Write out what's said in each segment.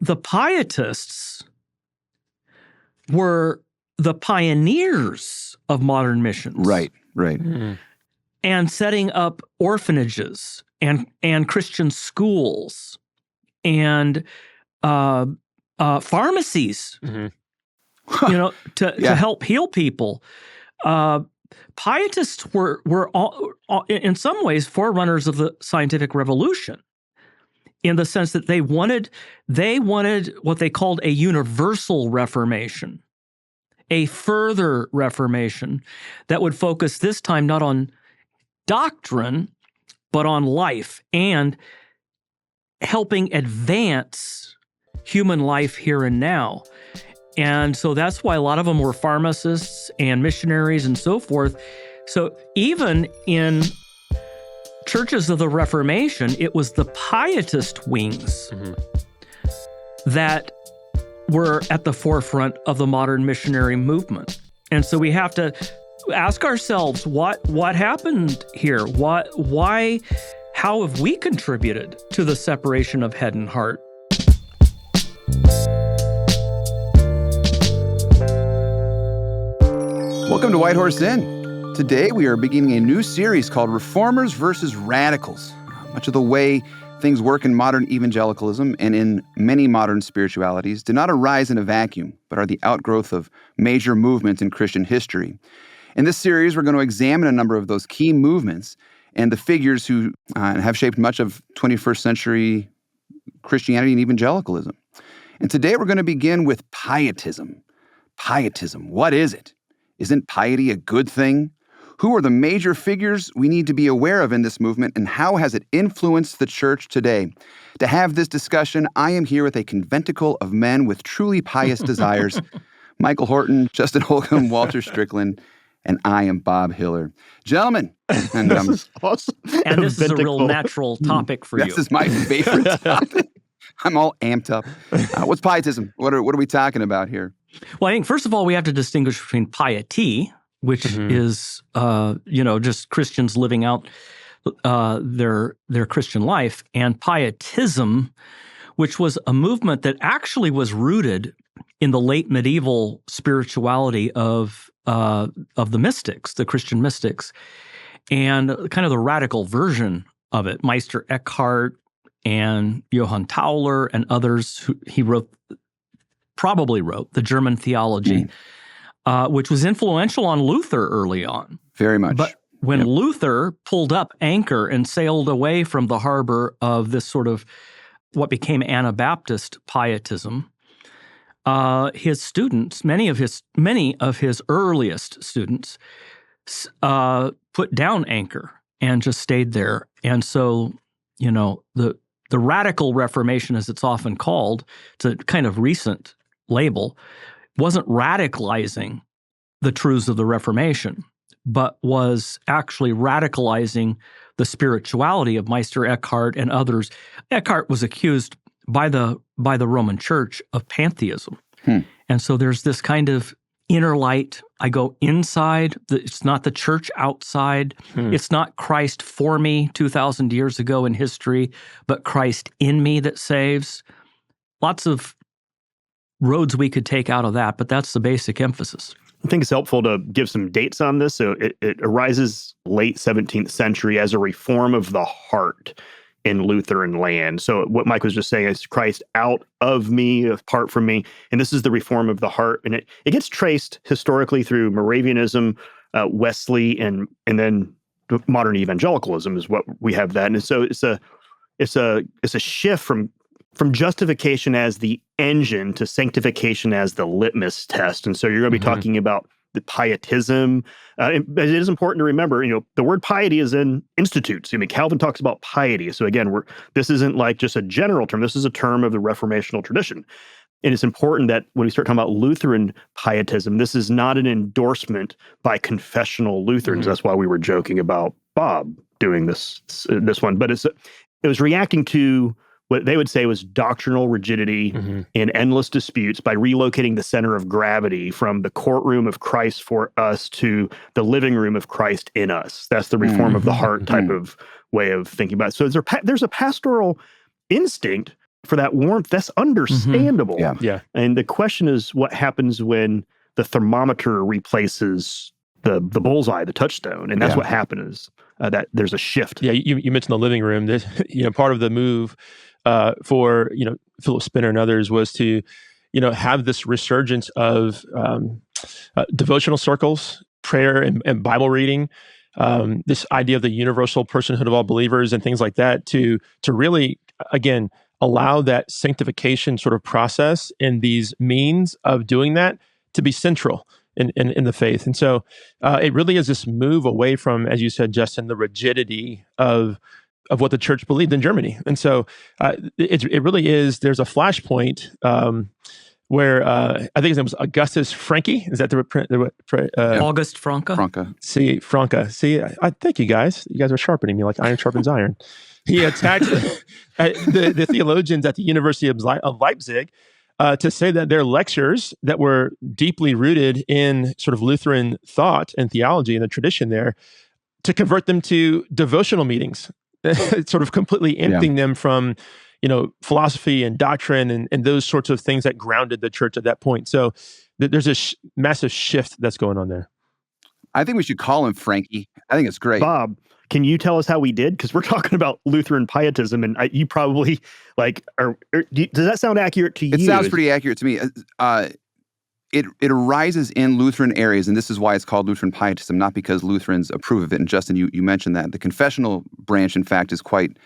the Pietists were the pioneers of modern missions. Right. And setting up orphanages and Christian schools and pharmacies, to help heal people. Pietists were all, in some ways, forerunners of the scientific revolution, in the sense that they wanted what they called a universal reformation, a further reformation that would focus this time not on doctrine, but on life and helping advance human life here and now. And so that's why a lot of them were pharmacists and missionaries and so forth. So even in churches of the Reformation, it was the Pietist wings that were at the forefront of the modern missionary movement. And so we have to ask ourselves, what happened here? How have we contributed to the separation of head and heart? Welcome to White Horse Inn. Today we are beginning a new series called Reformers versus Radicals. Much of the way things work in modern evangelicalism and in many modern spiritualities did not arise in a vacuum, but are the outgrowth of major movements in Christian history. In this series, we're going to examine a number of those key movements and the figures who have shaped much of 21st century Christianity and evangelicalism. And today we're going to begin with pietism. Pietism, what is it? Isn't piety a good thing? Who are the major figures we need to be aware of in this movement, and how has it influenced the church today? To have this discussion, I am here with a conventicle of men with truly pious desires. Michael Horton, Justin Holcomb, Walter Strickland, and I am Bob Hiller. Gentlemen, and this is awesome. And this is a real natural topic for you. This is my favorite topic. I'm all amped up. What's pietism? What are we talking about here? Well, I think first of all, we have to distinguish between piety, which is just Christians living out their Christian life, and pietism, which was a movement that actually was rooted in the late medieval spirituality of the mystics, the Christian mystics, and kind of the radical version of it. Meister Eckhart and Johann Tauler and others who he probably wrote the German theology, which was influential on Luther early on. Very much. But when Luther pulled up anchor and sailed away from the harbor of this sort of what became Anabaptist pietism, his students, many of his earliest students, put down anchor and just stayed there. And so, the radical Reformation, as it's often called, it's a kind of recent label, wasn't radicalizing the truths of the Reformation, but was actually radicalizing the spirituality of Meister Eckhart and others. Eckhart was accused by the Roman Church of pantheism. And so there's this kind of inner light. I go inside. It's not the church outside. It's not Christ for me 2,000 years ago in history, but Christ in me that saves. Lots of roads we could take out of that, but that's the basic emphasis. I think it's helpful to give some dates on this. So it arises late 17th century as a reform of the heart in Lutheran land. So what Mike was just saying is Christ out of me, apart from me. And this is the reform of the heart. And it gets traced historically through Moravianism, Wesley, and then modern evangelicalism is what we have that. And so it's a shift from justification as the engine to sanctification as the litmus test. And so you're going to be talking about the pietism. It is important to remember, the word piety is in institutes. Calvin talks about piety. So again, this isn't like just a general term. This is a term of the Reformational tradition. And it's important that when we start talking about Lutheran pietism, this is not an endorsement by confessional Lutherans. That's why we were joking about Bob doing this one. But it was reacting to what they would say was doctrinal rigidity and endless disputes by relocating the center of gravity from the courtroom of Christ for us to the living room of Christ in us. That's the reform of the heart type of way of thinking about it. So there's a pastoral instinct for that warmth. That's understandable. Yeah. Yeah. And the question is, what happens when the thermometer replaces the bullseye, the touchstone? And that's what happened is that there's a shift. Yeah, you mentioned the living room. That part of the move for Philip Spinner and others was to have this resurgence of devotional circles, prayer and Bible reading, this idea of the universal personhood of all believers and things like that to really, again, allow that sanctification sort of process and these means of doing that to be central in the faith. And so it really is this move away from, as you said, Justin, the rigidity of what the church believed in Germany. And so it really is, there's a flashpoint where I think his name was Augustus Franke. Is that August Franke? See, Franke. See, I thank you guys. You guys are sharpening me like iron sharpens iron. He attacked the theologians at the University of Leipzig to say that their lectures that were deeply rooted in sort of Lutheran thought and theology and the tradition there, to convert them to devotional meetings, sort of completely emptying them from philosophy and doctrine and those sorts of things that grounded the church at that point. So there's a massive shift that's going on there. I think we should call him Frankie. I think it's great. Bob, can you tell us how we did? Because we're talking about Lutheran pietism, and you probably does that sound accurate to you? It sounds pretty accurate to me. It arises in Lutheran areas, and this is why it's called Lutheran pietism, not because Lutherans approve of it. And Justin, you mentioned that. The confessional branch, in fact, is quite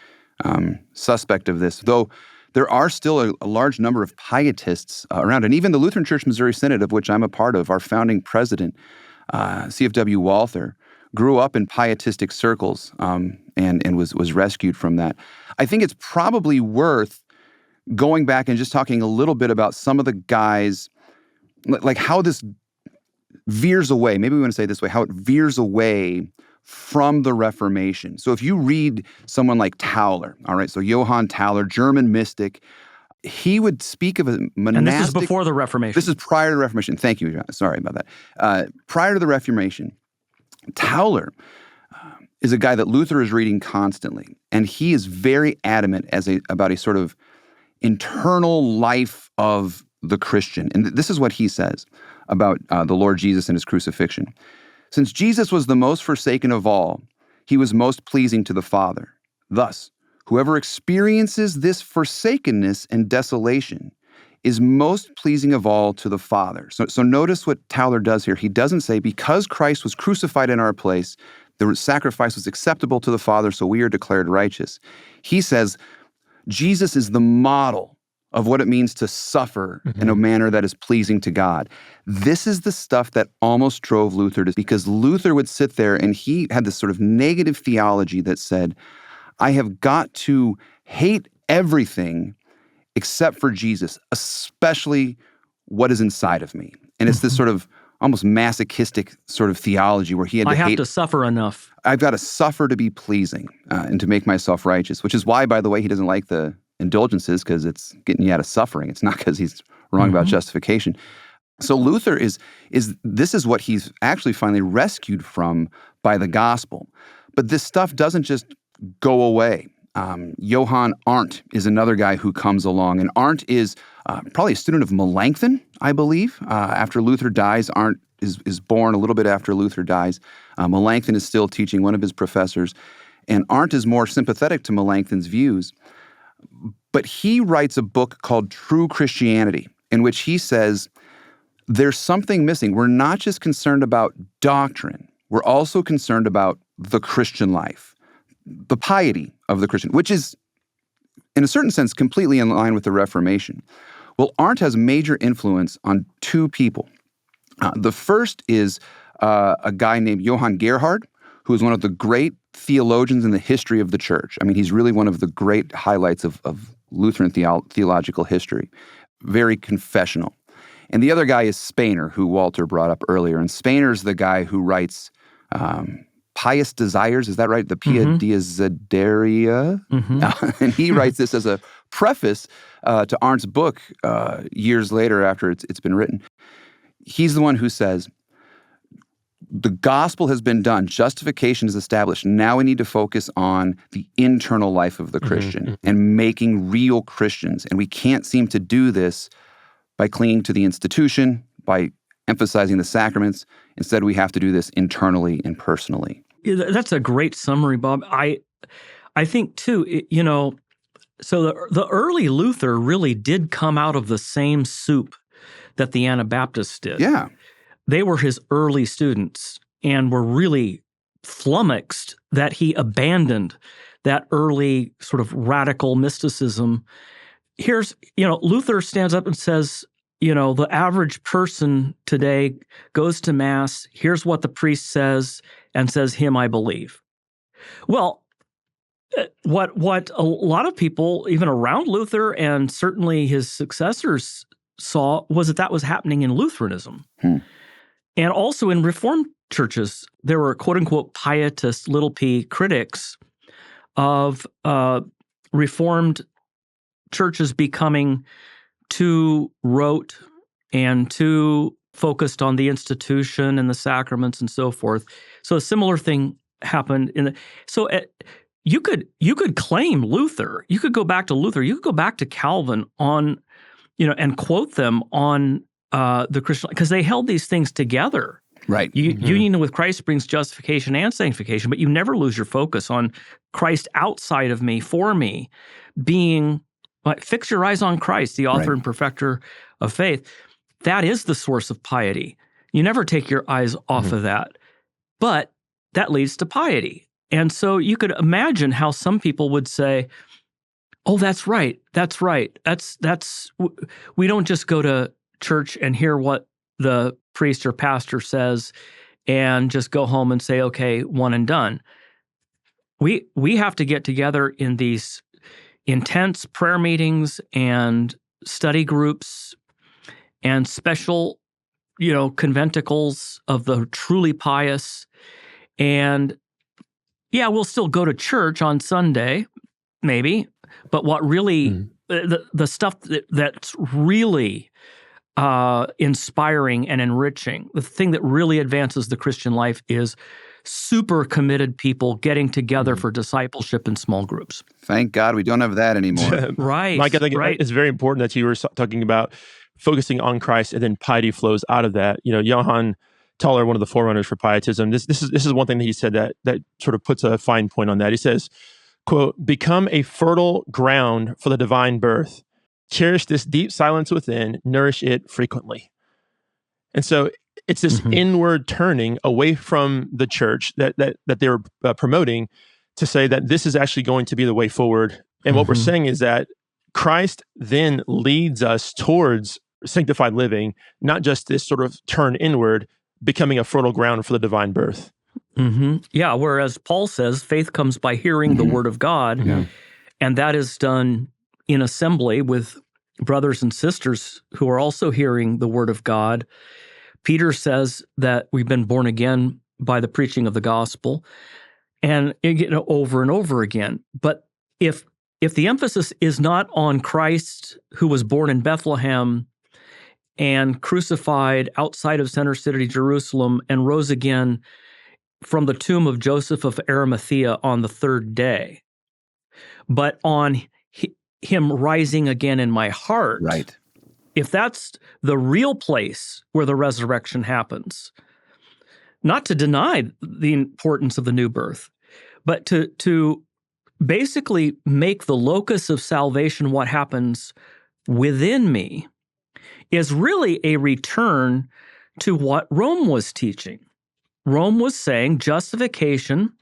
suspect of this, though there are still a large number of pietists around. And even the Lutheran Church Missouri Synod, of which I'm a part of, our founding president, CFW Walther, grew up in pietistic circles and was rescued from that. I think it's probably worth going back and just talking a little bit about some of the guys, like how this veers away. Maybe we want to say it this way, how it veers away from the Reformation. So if you read someone like Tauler, all right, so Johann Tauler, German mystic, he would speak of a monastic... And this is before the Reformation. This is prior to the Reformation. Thank you, John. Sorry about that. Prior to the Reformation, Tauler is a guy that Luther is reading constantly, and he is very adamant about a sort of internal life of the Christian. And this is what he says about the Lord Jesus and his crucifixion. Since Jesus was the most forsaken of all, he was most pleasing to the Father. Thus, whoever experiences this forsakenness and desolation is most pleasing of all to the Father. So notice what Tauler does here. He doesn't say, because Christ was crucified in our place, the sacrifice was acceptable to the Father, so we are declared righteous. He says, Jesus is the model of what it means to suffer in a manner that is pleasing to God. This is the stuff that almost drove Luther because Luther would sit there and he had this sort of negative theology that said, I have got to hate everything except for Jesus, especially what is inside of me. And it's this sort of almost masochistic sort of theology where he had to I have to suffer enough. I've got to suffer to be pleasing and to make myself righteous, which is why, by the way, he doesn't like the indulgences, because it's getting you out of suffering. It's not because he's wrong about justification. So Luther this is what he's actually finally rescued from by the gospel. But this stuff doesn't just go away. Johann Arndt is another guy who comes along, and Arndt is probably a student of Melanchthon, I believe. After Luther dies, Arndt is born a little bit after Luther dies. Melanchthon is still teaching, one of his professors, and Arndt is more sympathetic to Melanchthon's views. But he writes a book called True Christianity, in which he says, there's something missing. We're not just concerned about doctrine. We're also concerned about the Christian life, the piety of the Christian, which is, in a certain sense, completely in line with the Reformation. Well, Arndt has major influence on two people. The first is a guy named Johann Gerhard, who is one of the great theologians in the history of the church. I mean, he's really one of the great highlights of Lutheran theological history. Very confessional. And the other guy is Spener, who Walter brought up earlier. And Spener's the guy who writes Pious Desires, is that right? The Pia Desideria? And he writes this as a preface to Arndt's book years later after it's been written. He's the one who says, the gospel has been done. Justification is established. Now we need to focus on the internal life of the Christian and making real Christians. And we can't seem to do this by clinging to the institution, by emphasizing the sacraments. Instead, we have to do this internally and personally. Yeah, that's a great summary, Bob. I think, too, so the early Luther really did come out of the same soup that the Anabaptists did. Yeah. They were his early students and were really flummoxed that he abandoned that early sort of radical mysticism. Here's, Luther stands up and says, the average person today goes to Mass, here's what the priest says, and says, him I believe. Well, what a lot of people, even around Luther and certainly his successors, saw was that was happening in Lutheranism. And also in Reformed churches, there were quote-unquote pietist, little p, critics of Reformed churches becoming too rote and too focused on the institution and the sacraments and so forth. So a similar thing happened you could claim Luther. You could go back to Luther. You could go back to Calvin on, and quote them on the Christian, because they held these things together. Right. Union with Christ brings justification and sanctification, but you never lose your focus on Christ outside of me, for me, being, fix your eyes on Christ, the author and perfecter of faith. That is the source of piety. You never take your eyes off of that. But that leads to piety. And so you could imagine how some people would say, oh, that's right. That's right. We don't just go to church and hear what the priest or pastor says and just go home and say, okay, one and done. We have to get together in these intense prayer meetings and study groups and special, conventicles of the truly pious. And yeah, we'll still go to church on Sunday, maybe, but what really, the stuff that's really inspiring and enriching, the thing that really advances the Christian life is super committed people getting together for discipleship in small groups. Thank God we don't have that anymore. Right. Mike, I think it's very important that you were talking about focusing on Christ, and then piety flows out of that. Johann Tauler, one of the forerunners for Pietism, this is one thing that he said that sort of puts a fine point on that. He says, quote, "Become a fertile ground for the divine birth. Cherish this deep silence within, nourish it frequently." And so it's this inward turning away from the church that they were promoting to say that this is actually going to be the way forward. And what we're saying is that Christ then leads us towards sanctified living, not just this sort of turn inward, becoming a fertile ground for the divine birth. Yeah, whereas Paul says faith comes by hearing the word of God, and that is done in assembly with brothers and sisters who are also hearing the word of God. Peter says that we've been born again by the preaching of the gospel, and over and over again. But if the emphasis is not on Christ who was born in Bethlehem and crucified outside of Center City, Jerusalem, and rose again from the tomb of Joseph of Arimathea on the third day, but on him rising again in my heart, Right. If that's the real place where the resurrection happens, not to deny the importance of the new birth, but to basically make the locus of salvation what happens within me, is really a return to what Rome was teaching. Rome was saying justification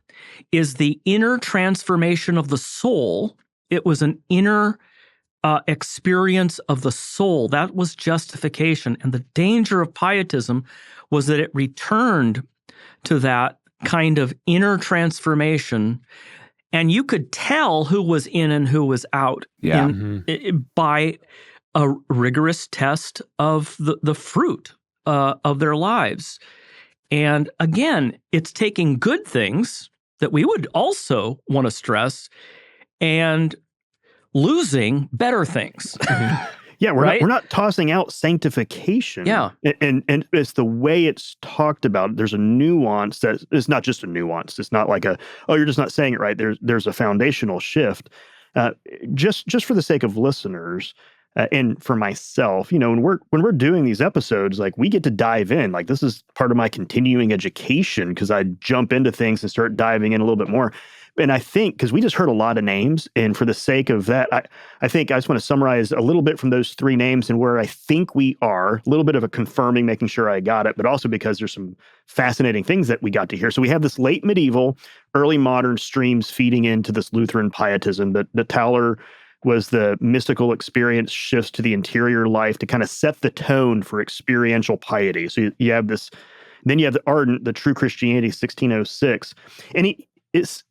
is the inner transformation of the soul. It was an inner experience of the soul. That was justification. And the danger of Pietism was that it returned to that kind of inner transformation, and you could tell who was in and who was out by a rigorous test of the fruit of their lives. And again, it's taking good things that we would also want to stress and losing better things. Yeah, right? we're not tossing out sanctification. Yeah. And it's the way it's talked about. There's a nuance that it's not just a nuance. It's not like you're just not saying it right. There's a foundational shift. Just for the sake of listeners, and for myself, when we're doing these episodes, like we get to dive in. Like this is part of my continuing education because I jump into things and start diving in a little bit more. And I think because we just heard a lot of names, and for the sake of that, I think I just want to summarize a little bit from those three names and where I think we are. A little bit of a confirming, making sure I got it, but also because there's some fascinating things that we got to hear. So we have this late medieval, early modern streams feeding into this Lutheran pietism. The Tauler was the mystical experience shifts to the interior life to kind of set the tone for experiential piety. So you have this, then you have the Ardent, the True Christianity, 1606. And it's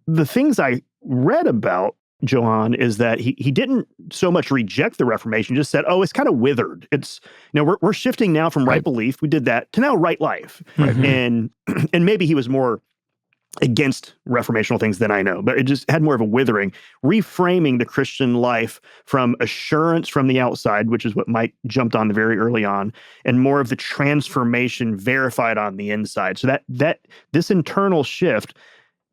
the things I read about Johann is that he didn't so much reject the Reformation, just said, it's kind of withered. It's, we're shifting now from right belief, we did that, to now right life. Right. And maybe he was more against reformational things than I know, but it just had more of a withering, reframing the Christian life from assurance from the outside, which is what Mike jumped on very early on, and more of the transformation verified on the inside. So that this internal shift,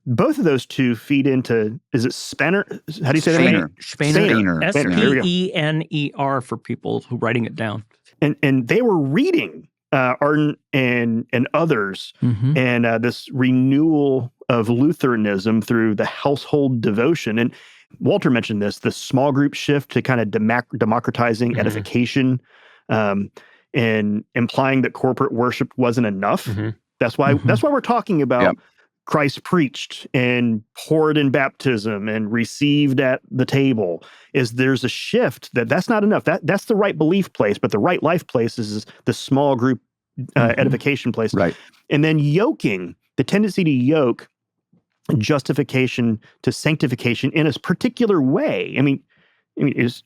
both of those two feed into, is it Spener? How do you say that name? Spener. S-P-E-N-E-R for people who are writing it down. And they were reading Ardent and others, and this renewal of Lutheranism through the household devotion. And Walter mentioned this, the small group shift to kind of democratizing edification, and implying that corporate worship wasn't enough. That's why we're talking about Christ preached and poured in baptism and received at the table. Is there's a shift that's not enough. That's the right belief place, but the right life place is the small group edification place. Right. And then yoking, the tendency to yoke justification to sanctification in a particular way. I mean,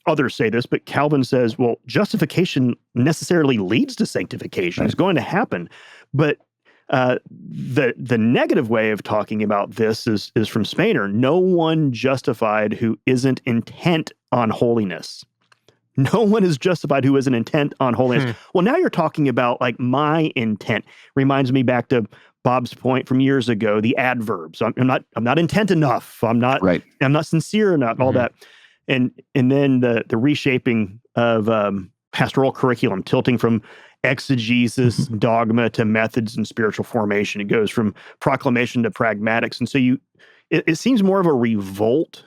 others say this, but Calvin says, well, justification necessarily leads to sanctification. Right. It's going to happen. But the negative way of talking about this is from Spener. No one justified who isn't intent on holiness. No one is justified who isn't intent on holiness. Well, now you're talking about like my intent. Reminds me back to Bob's point from years ago, the adverbs. I'm not intent enough. I'm not sincere enough, all that. And then the reshaping of pastoral curriculum, tilting from exegesis, dogma to methods and spiritual formation. It goes from proclamation to pragmatics. And so it seems more of a revolt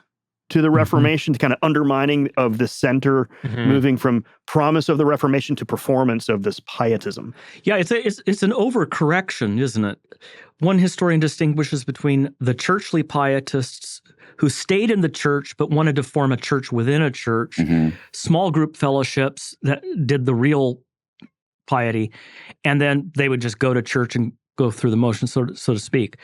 to the Reformation, to kind of undermining of the center, moving from promise of the Reformation to performance of this pietism. Yeah, it's an overcorrection, isn't it? One historian distinguishes between the churchly pietists who stayed in the church but wanted to form a church within a church, small group fellowships that did the real piety, and then they would just go to church and go through the motions, so to speak.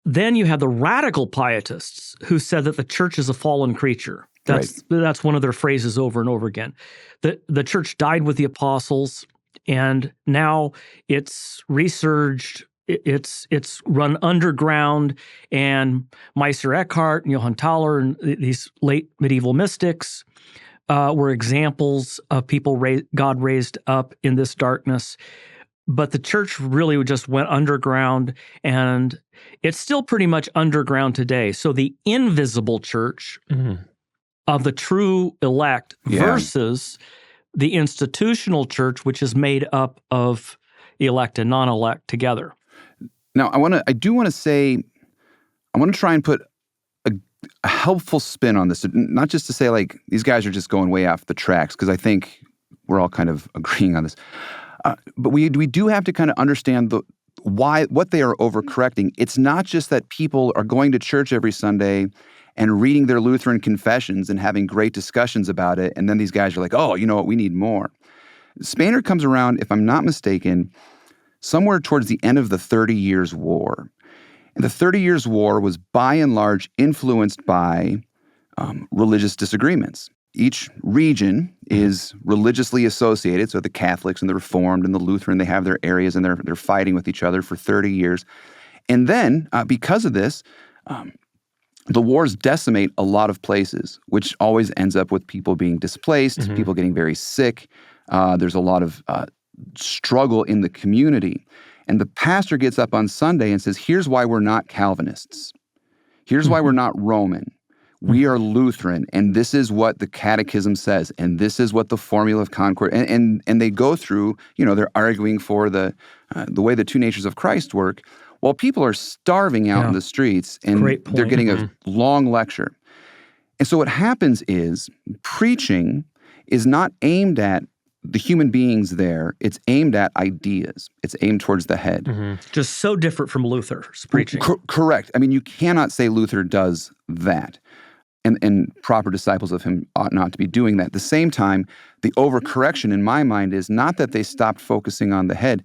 Then you have the radical pietists who said that the church is a fallen creature. That's one of their phrases over and over again. The church died with the apostles, and now it's resurged. It's run underground, and Meister Eckhart and Johann Tauler and these late medieval mystics were examples of people God raised up in this darkness. But the church really just went underground, and it's still pretty much underground today. So the invisible church of the true elect versus the institutional church, which is made up of elect and non-elect together. Now, I want to try and put a helpful spin on this, not just to say like these guys are just going way off the tracks, because I think we're all kind of agreeing on this. But we do have to kind of understand what they are overcorrecting. It's not just that people are going to church every Sunday and reading their Lutheran confessions and having great discussions about it, and then these guys are like, oh, you know what, we need more. Spener comes around, if I'm not mistaken, somewhere towards the end of the 30 Years' War. And the 30 Years' War was by and large influenced by religious disagreements. Each region is religiously associated, so the Catholics and the Reformed and the Lutheran, they have their areas and they're fighting with each other for 30 years. And then, because of this, the wars decimate a lot of places, which always ends up with people being displaced, people getting very sick. There's a lot of struggle in the community. And the pastor gets up on Sunday and says, here's why we're not Calvinists. Here's why we're not Roman. We are Lutheran, and this is what the Catechism says, and this is what the Formula of Concord, and they go through, they're arguing for the way the two natures of Christ work, while people are starving out in the streets, and they're getting a long lecture. And so what happens is preaching is not aimed at the human beings there. It's aimed at ideas. It's aimed towards the head. Just so different from Luther's preaching. Correct. I mean, you cannot say Luther does that. And proper disciples of him ought not to be doing that. At the same time, the overcorrection in my mind is not that they stopped focusing on the head,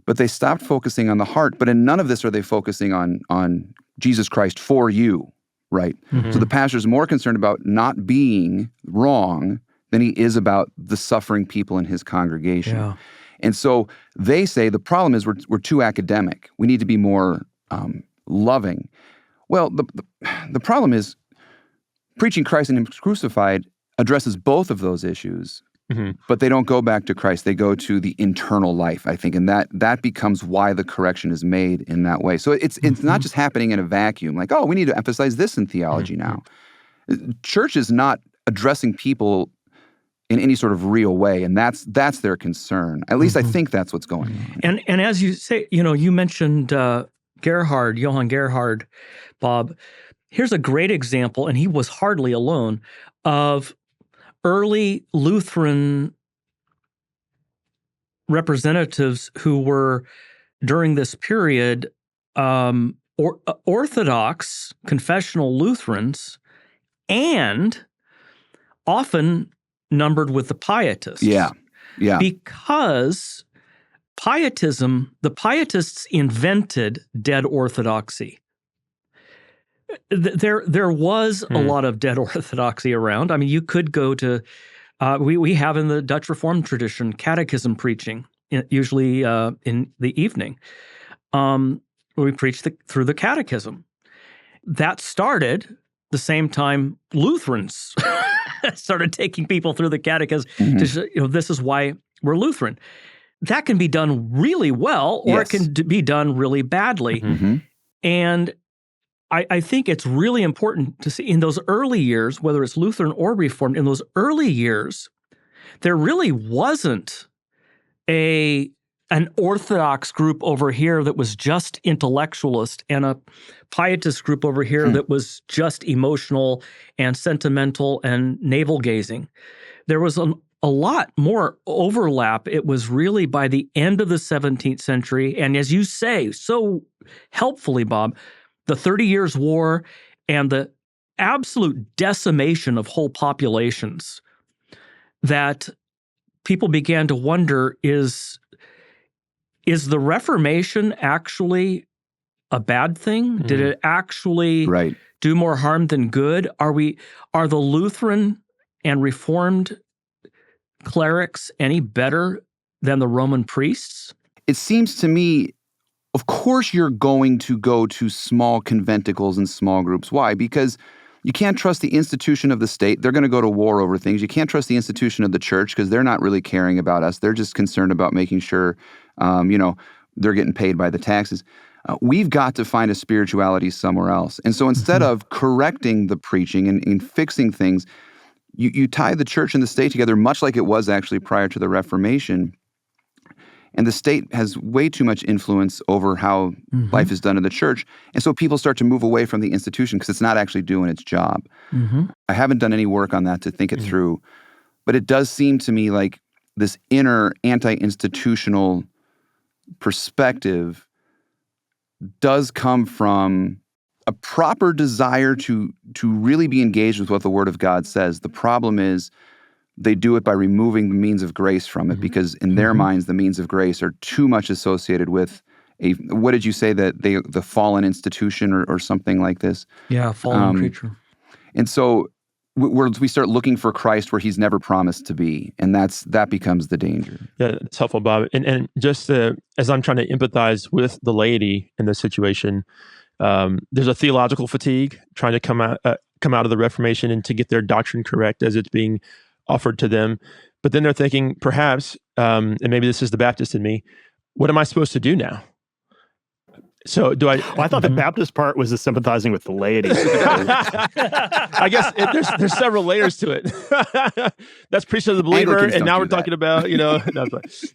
but they stopped focusing on the heart. But in none of this are they focusing on Jesus Christ for you, right? So the pastor's more concerned about not being wrong than he is about the suffering people in his congregation. Yeah. And so they say the problem is we're too academic. We need to be more loving. Well, the problem is preaching Christ and Him crucified addresses both of those issues, but they don't go back to Christ. They go to the internal life, I think, and that becomes why the correction is made in that way. So it's not just happening in a vacuum, like, oh, we need to emphasize this in theology now. Church is not addressing people in any sort of real way, and that's their concern. At least I think that's what's going on. And as you say, you mentioned Johann Gerhard, Bob. Here's a great example, and he was hardly alone, of early Lutheran representatives who were, during this period, Orthodox confessional Lutherans, and often numbered with the Pietists. Yeah. Because the Pietists invented dead orthodoxy. There was a lot of dead orthodoxy around. I mean, you could go to, we have in the Dutch Reformed tradition, catechism preaching, usually in the evening. We preach through the catechism. That started the same time Lutherans started taking people through the catechism to say, this is why we're Lutheran. That can be done really well, or it can be done really badly. And I think it's really important to see in those early years, whether it's Lutheran or Reformed, in those early years, there really wasn't an Orthodox group over here that was just intellectualist and a Pietist group over here that was just emotional and sentimental and navel-gazing. There was a lot more overlap. It was really by the end of the 17th century, and as you say so helpfully, Bob, the 30 Years' War and the absolute decimation of whole populations, that people began to wonder, is the Reformation actually a bad thing? Did it actually do more harm than good? Are the Lutheran and Reformed clerics any better than the Roman priests? It seems to me, of course you're going to go to small conventicles and small groups. Why? Because you can't trust the institution of the state. They're going to go to war over things. You can't trust the institution of the church because they're not really caring about us. They're just concerned about making sure, they're getting paid by the taxes. We've got to find a spirituality somewhere else. And so instead of correcting the preaching and fixing things, you tie the church and the state together, much like it was actually prior to the Reformation. And the state has way too much influence over how life is done in the church. And so people start to move away from the institution because it's not actually doing its job. I haven't done any work on that to think it through. But it does seem to me like this inner anti-institutional perspective does come from a proper desire to really be engaged with what the Word of God says. The problem is they do it by removing the means of grace from it because in their minds, the means of grace are too much associated with what did you say, that the fallen institution or something like this? Yeah, fallen creature. And so we start looking for Christ where He's never promised to be, and that becomes the danger. Yeah, it's helpful, Bob. And just as I'm trying to empathize with the laity in this situation, There's a theological fatigue trying to come out of the Reformation and to get their doctrine correct as it's being offered to them. But then they're thinking, perhaps, and maybe this is the Baptist in me, what am I supposed to do now? So do I? Well, I thought the Baptist part was the sympathizing with the laity. I guess there's several layers to it. That's priesthood of the believer, Anglicans and now don't we're do that. talking about no,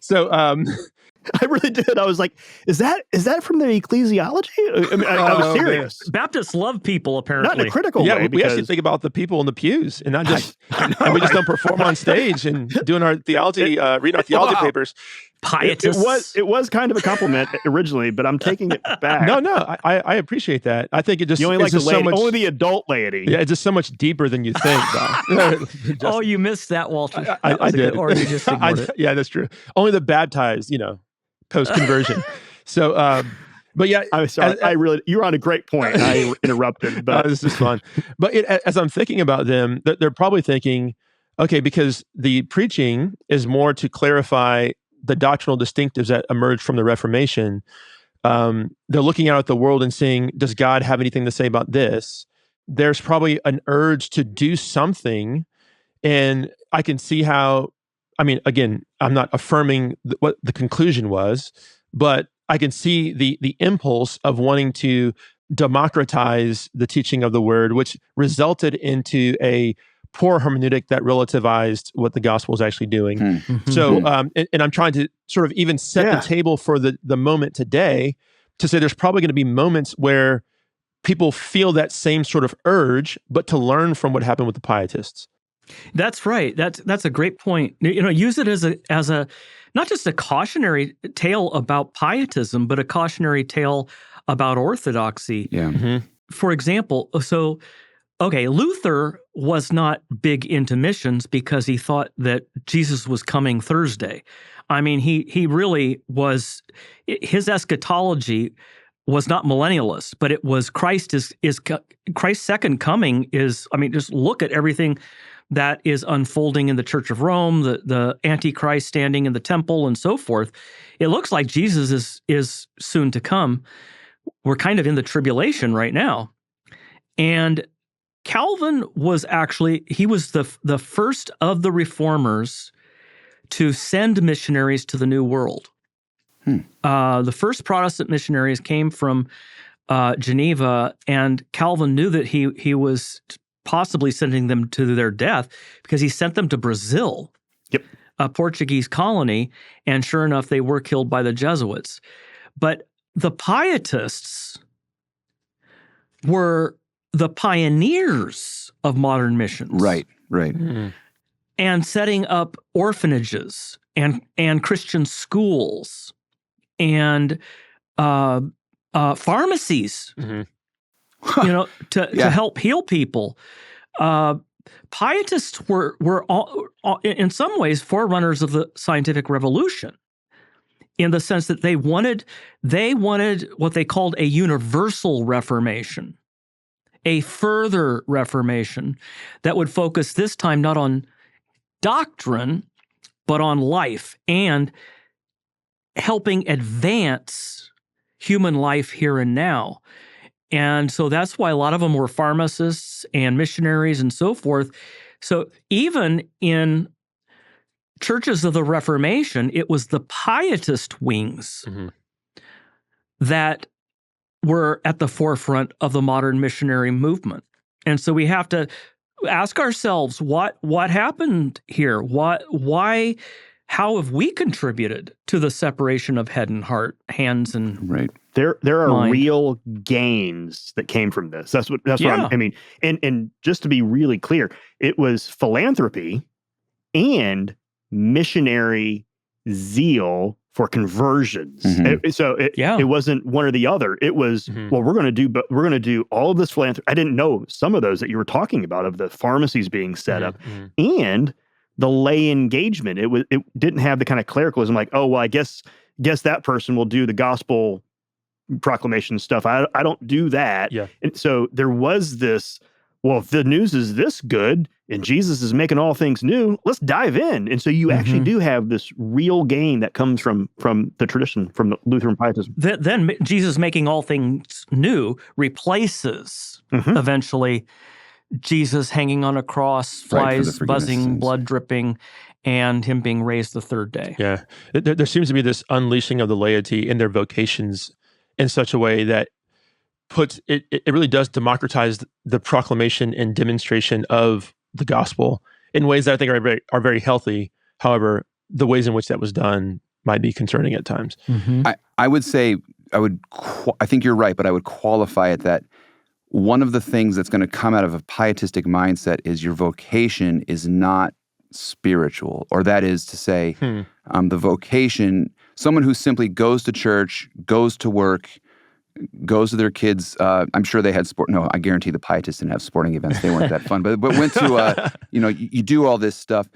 so I really did. I was like, is that from the ecclesiology? I mean, I was serious. Baptists love people, apparently. Not in a critical yeah, way. we actually because- think about the people in the pews, and not just and we just don't perform on stage and doing our theology, reading our theology papers. Pietists. It was kind of a compliment originally, but I'm taking it back. No, I appreciate that. I think it just You only it's like the just so laity, much. only the adult laity. Yeah, it's just so much deeper than you think, though. Oh, you missed that, Walter. I That was a did. good- or you just ignored it. Yeah, that's true. Only the baptized, post conversion. So, but yeah, I'm sorry. You're on a great point. I interrupted, but this is fun. But as I'm thinking about them, they're probably thinking, okay, because the preaching is more to clarify the doctrinal distinctives that emerged from the Reformation. They're looking out at the world and saying, does God have anything to say about this? There's probably an urge to do something. And I can see how, again, I'm not affirming what the conclusion was, but I can see the impulse of wanting to democratize the teaching of the word, which resulted into a poor hermeneutic that relativized what the gospel is actually doing. Mm-hmm. So, and I'm trying to sort of even set the table for the moment today to say there's probably going to be moments where people feel that same sort of urge, but to learn from what happened with the Pietists. That's right. That's a great point. Use it as a not just a cautionary tale about pietism, but a cautionary tale about orthodoxy. Yeah. Mm-hmm. For example, Luther was not big into missions because he thought that Jesus was coming Thursday. He really was. His eschatology was not millennialist, but it was Christ's second coming is. Just look at everything that is unfolding in the Church of Rome, the Antichrist standing in the temple and so forth. It looks like Jesus is soon to come. We're kind of in the tribulation right now. And Calvin was the first of the reformers to send missionaries to the New World. The first Protestant missionaries came from Geneva, and Calvin knew that he was possibly sending them to their death because he sent them to Brazil, a Portuguese colony, and sure enough, they were killed by the Jesuits. But the Pietists were the pioneers of modern missions. Right. Mm-hmm. And setting up orphanages and Christian schools and pharmacies, to help heal people. Pietists were all, in some ways, forerunners of the scientific revolution, in the sense that they wanted what they called a universal reformation, a further reformation that would focus this time not on doctrine, but on life and helping advance human life here and now. And so that's why a lot of them were pharmacists and missionaries and so forth. So even in churches of the Reformation, it was the Pietist wings that were at the forefront of the modern missionary movement. And so we have to ask ourselves, what happened here? How have we contributed to the separation of head and heart, hands and Right. There are mind? real gains that came from this. That's what and just to be really clear, it was philanthropy and missionary zeal for conversions. Mm-hmm. It wasn't one or the other. It was well, we're going to do all of this philanthropy. I didn't know some of those that you were talking about, of the pharmacies being set up and the lay engagement. It didn't have the kind of clericalism like, oh well, I guess that person will do the gospel proclamation stuff. I don't do that. Yeah. And so there was this, well, if the news is this good and Jesus is making all things new, let's dive in. And so you actually do have this real gain that comes from the tradition, from the Lutheran Pietism. Then Jesus making all things new replaces eventually Jesus hanging on a cross, flies buzzing, blood dripping, and him being raised the third day. Yeah. There seems to be this unleashing of the laity in their vocations in such a way that puts it really does democratize the proclamation and demonstration of the gospel in ways that I think are very healthy. However, the ways in which that was done might be concerning at times. I would say, I think you're right, but I would qualify it that one of the things that's going to come out of a pietistic mindset is your vocation is not spiritual, or that is to say, the vocation, someone who simply goes to church, goes to work, goes to their kids. I'm sure they had sport. No, I guarantee the Pietists didn't have sporting events. They weren't that fun, but went to, you do all this stuff.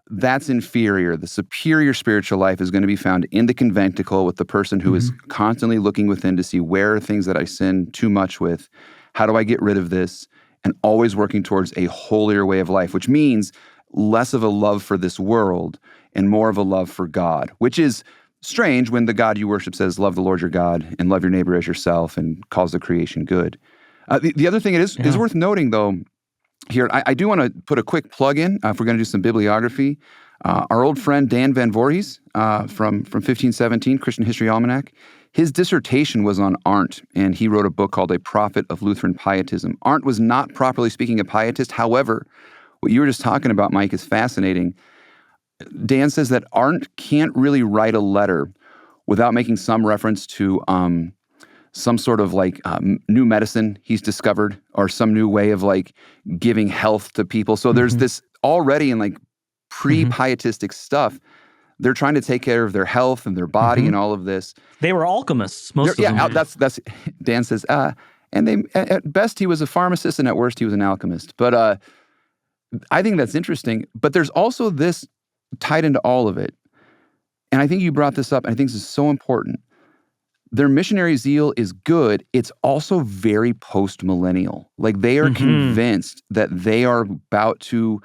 That's inferior. The superior spiritual life is going to be found in the conventicle with the person who is constantly looking within to see where are things that I sin too much with. How do I get rid of this? And always working towards a holier way of life, which means less of a love for this world and more of a love for God, which is strange when the God you worship says, love the Lord your God and love your neighbor as yourself and calls the creation good. The other thing is worth noting, though, here, I do want to put a quick plug in if we're going to do some bibliography. Our old friend Dan Van Voorhees from 1517, Christian History Almanac, his dissertation was on Arndt, and he wrote a book called A Prophet of Lutheran Pietism. Arndt was not, properly speaking, a pietist. However, what you were just talking about, Mike, is fascinating. Dan says that Arndt can't really write a letter without making some reference to some sort of new medicine he's discovered or some new way of giving health to people. So there's this already in pre-pietistic stuff. They're trying to take care of their health and their body and all of this. They were alchemists, most of them. Yeah, that's Dan says, and they at best he was a pharmacist and at worst he was an alchemist. But I think that's interesting. But there's also this tied into all of it. And I think you brought this up, and I think this is so important. Their missionary zeal is good. It's also very post-millennial. They are convinced that they are about to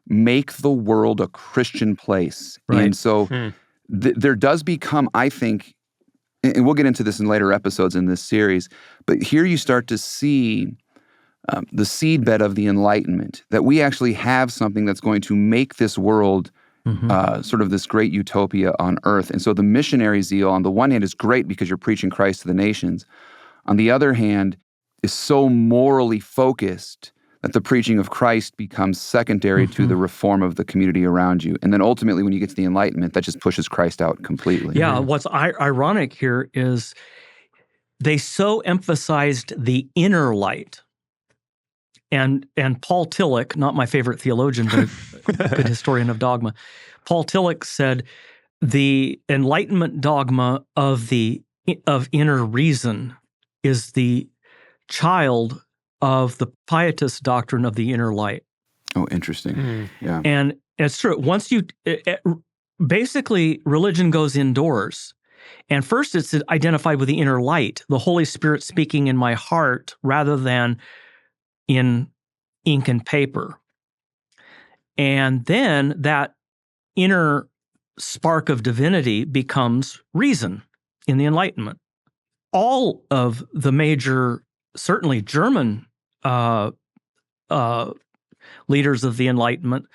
make the world a Christian place. Right. And so there does become, I think, and we'll get into this in later episodes in this series, but here you start to see the seedbed of the Enlightenment, that we actually have something that's going to make this world sort of this great utopia on earth. And so the missionary zeal, on the one hand, is great because you're preaching Christ to the nations. On the other hand, is so morally focused that the preaching of Christ becomes secondary to the reform of the community around you. And then ultimately, when you get to the Enlightenment, that just pushes Christ out completely. Yeah, what's ironic here is they so emphasized the inner light. And Paul Tillich, not my favorite theologian, but a good historian of dogma, Paul Tillich said the Enlightenment dogma of inner reason is the child of the Pietist doctrine of the inner light. Oh, interesting. Yeah. And it's true. Once basically religion goes indoors. And first it's identified with the inner light, the Holy Spirit speaking in my heart rather than in ink and paper. And then that inner spark of divinity becomes reason in the Enlightenment. All of the major, certainly German leaders of the Enlightenment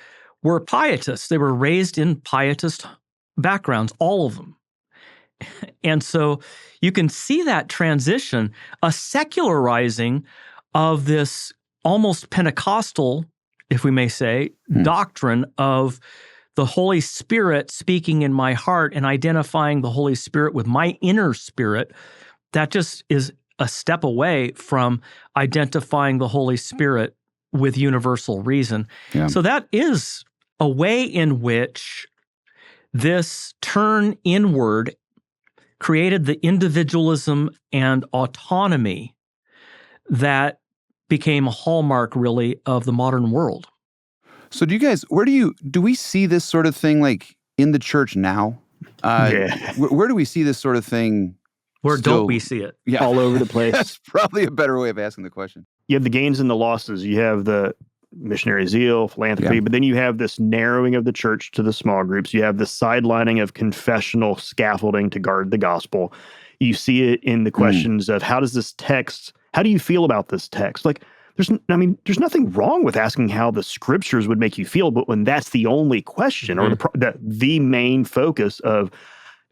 were pietists. They were raised in pietist backgrounds, all of them. And so you can see that transition, a secularizing of this almost Pentecostal, if we may say, doctrine of the Holy Spirit speaking in my heart and identifying the Holy Spirit with my inner spirit. That just is a step away from identifying the Holy Spirit with universal reason. Yeah. So that is a way in which this turn inward created the individualism and autonomy that became a hallmark, really, of the modern world. So do you guys, do we see this sort of thing in the church now? Where do we see this sort of thing? Where don't we see it? Yeah. All over the place. That's probably a better way of asking the question. you have the gains and the losses. You have the missionary zeal, philanthropy, but then you have this narrowing of the church to the small groups. You have the sidelining of confessional scaffolding to guard the gospel. You see it in the questions of how do you feel about this text? Like, there's nothing wrong with asking how the scriptures would make you feel, but when that's the only question or the main focus of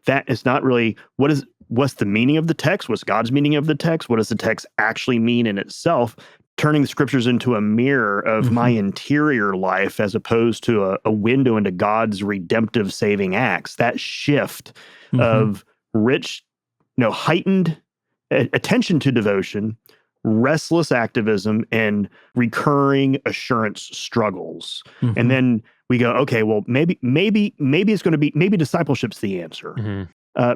that, is not really what's the meaning of the text? What's God's meaning of the text? What does the text actually mean in itself? Turning the scriptures into a mirror of my interior life as opposed to a window into God's redemptive saving acts. That shift of rich, heightened attention to devotion, restless activism, and recurring assurance struggles. And then we go, okay, well, maybe it's going to be, maybe discipleship's the answer.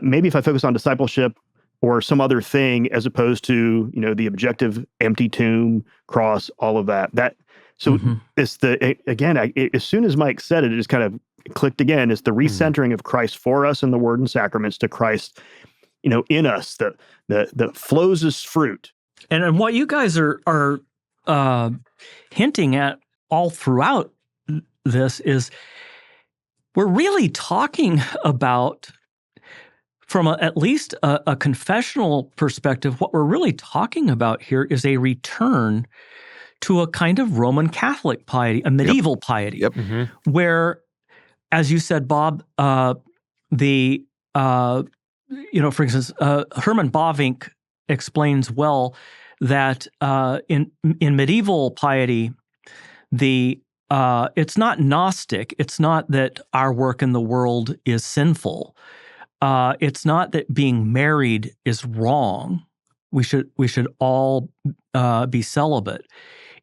Maybe if I focus on discipleship or some other thing as opposed to, the objective empty tomb, cross, all of that. It's as soon as Mike said it, it just kind of clicked again. It's the recentering of Christ for us in the word and sacraments to Christ, in us, that flows as fruit. And what you guys are hinting at all throughout this is we're really talking about, from at least a confessional perspective, what we're really talking about here is a return to a kind of Roman Catholic piety, a medieval piety, where, as you said, Bob, for instance, Herman Bavinck explains well that in medieval piety, it's not Gnostic. It's not that our work in the world is sinful. It's not that being married is wrong. We should all be celibate.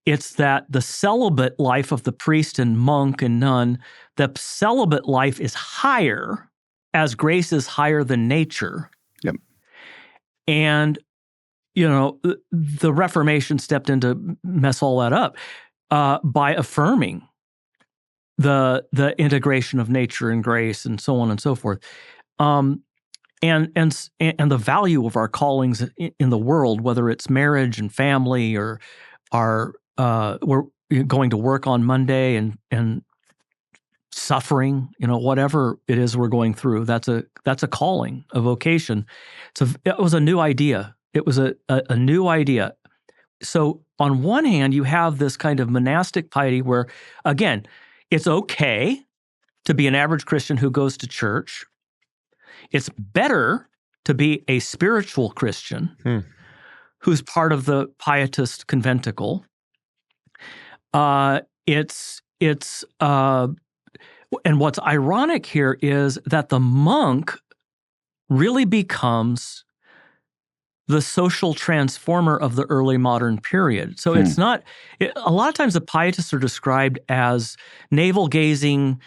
It's that the celibate life of the priest and monk and nun, the celibate life is higher, as grace is higher than nature. Yep. And the Reformation stepped in to mess all that up by affirming the integration of nature and grace and so on and so forth. And the value of our callings in the world, whether it's marriage and family or we're going to work on Monday and suffering, whatever it is we're going through, that's a calling, a vocation. So it was a new idea. It was a new idea. So on one hand, you have this kind of monastic piety where, again, it's okay to be an average Christian who goes to church. It's better to be a spiritual Christian who's part of the Pietist conventicle. And what's ironic here is that the monk really becomes the social transformer of the early modern period. So it's not, a lot of times the Pietists are described as navel-gazing,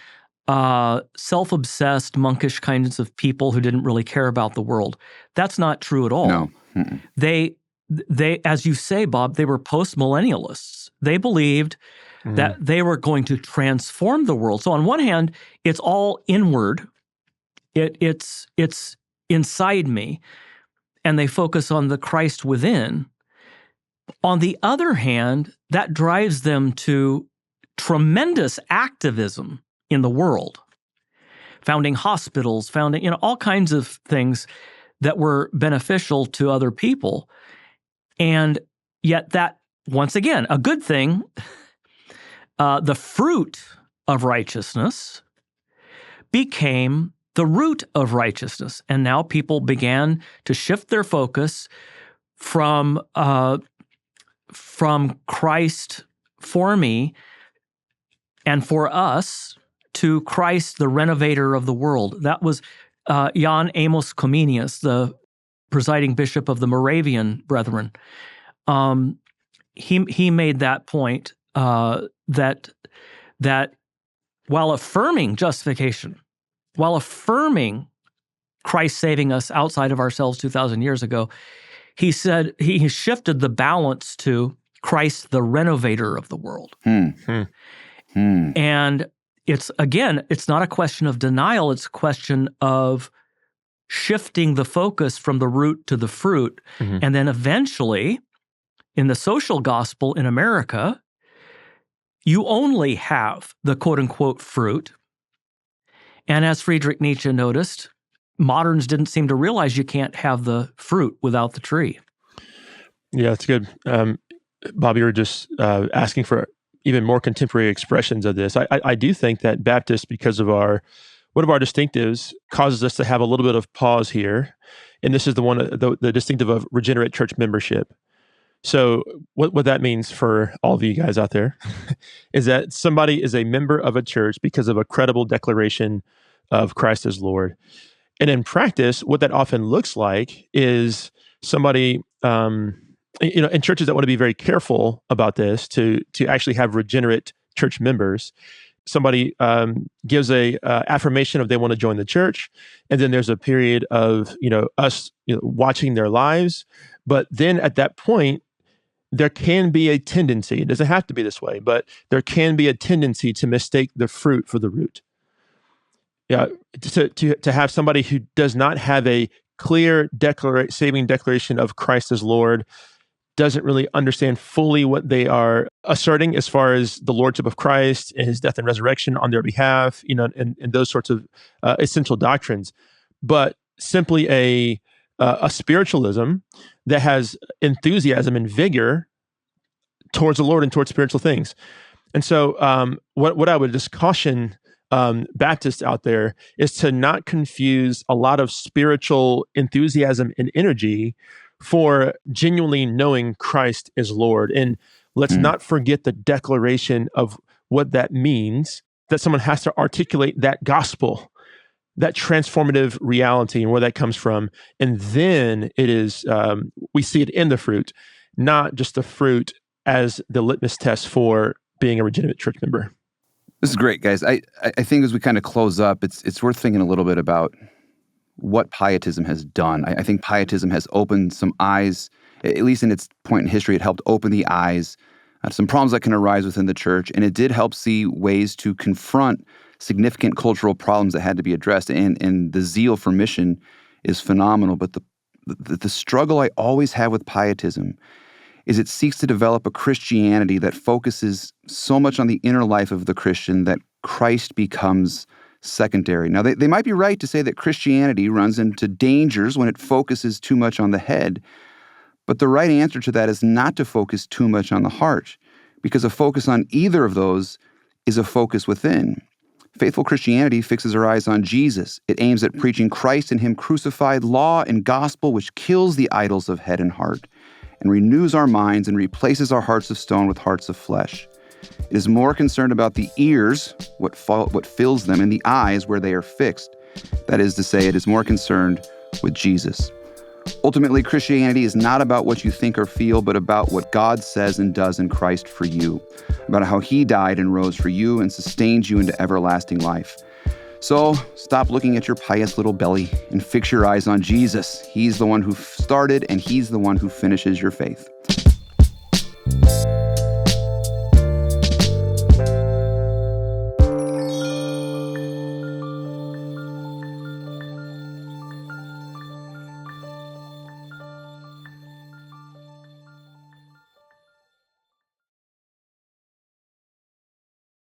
self-obsessed, monkish kinds of people who didn't really care about the world. That's not true at all. No. They, as you say, Bob, they were post-millennialists. They believed that they were going to transform the world. So on one hand, it's all inward. It's inside me. And they focus on the Christ within. On the other hand, that drives them to tremendous activism in the world, founding hospitals, founding all kinds of things that were beneficial to other people. And yet that, once again, a good thing, the fruit of righteousness became the root of righteousness. And now people began to shift their focus from Christ for me and for us to Christ, the renovator of the world. That was Jan Amos Comenius, the presiding bishop of the Moravian Brethren. He made that point that while affirming justification, while affirming Christ saving us outside of ourselves 2,000 years ago, he said he shifted the balance to Christ, the renovator of the world. And it's not a question of denial. It's a question of shifting the focus from the root to the fruit. And then eventually, In the social gospel in America, you only have the quote-unquote fruit. And as Friedrich Nietzsche noticed, moderns didn't seem to realize you can't have the fruit without the tree. Yeah, that's good. Bob, you were just asking for even more contemporary expressions of this. I do think that Baptists, because of one of our distinctives, causes us to have a little bit of pause here. And this is the distinctive of regenerate church membership. So what that means for all of you guys out there is that somebody is a member of a church because of a credible declaration of Christ as Lord. And in practice, what that often looks like is somebody, in churches that want to be very careful about this, to actually have regenerate church members, somebody gives a affirmation of they want to join the church, and then there's a period of us watching their lives. But then at that point, there can be a tendency, it doesn't have to be this way, but there can be a tendency to mistake the fruit for the root. Yeah, to have somebody who does not have a clear saving declaration of Christ as Lord, doesn't really understand fully what they are asserting as far as the lordship of Christ and his death and resurrection on their behalf, and those sorts of essential doctrines, but simply a spiritualism that has enthusiasm and vigor towards the Lord and towards spiritual things. And so what I would just caution Baptists out there is to not confuse a lot of spiritual enthusiasm and energy for genuinely knowing Christ is Lord. And let's not forget the declaration of what that means, that someone has to articulate that gospel, that transformative reality and where that comes from. And then it is, we see it in the fruit, not just the fruit as the litmus test for being a regenerate church member. This is great, guys. I think as we kind of close up, it's worth thinking a little bit about what Pietism has done. I think Pietism has opened some eyes, at least in its point in history, it helped open the eyes to some problems that can arise within the church, and it did help see ways to confront significant cultural problems that had to be addressed, and the zeal for mission is phenomenal. But the struggle I always have with Pietism is it seeks to develop a Christianity that focuses so much on the inner life of the Christian that Christ becomes secondary. Now, they might be right to say that Christianity runs into dangers when it focuses too much on the head, but the right answer to that is not to focus too much on the heart, because a focus on either of those is a focus within. Faithful Christianity fixes our eyes on Jesus. It aims at preaching Christ and Him crucified, law and gospel, which kills the idols of head and heart, and renews our minds and replaces our hearts of stone with hearts of flesh. It is more concerned about the ears, what fills them, and the eyes where they are fixed. That is to say, it is more concerned with Jesus. Ultimately, Christianity is not about what you think or feel, but about what God says and does in Christ for you, about how He died and rose for you and sustains you into everlasting life. So stop looking at your pious little belly and fix your eyes on Jesus. He's the one who started and He's the one who finishes your faith.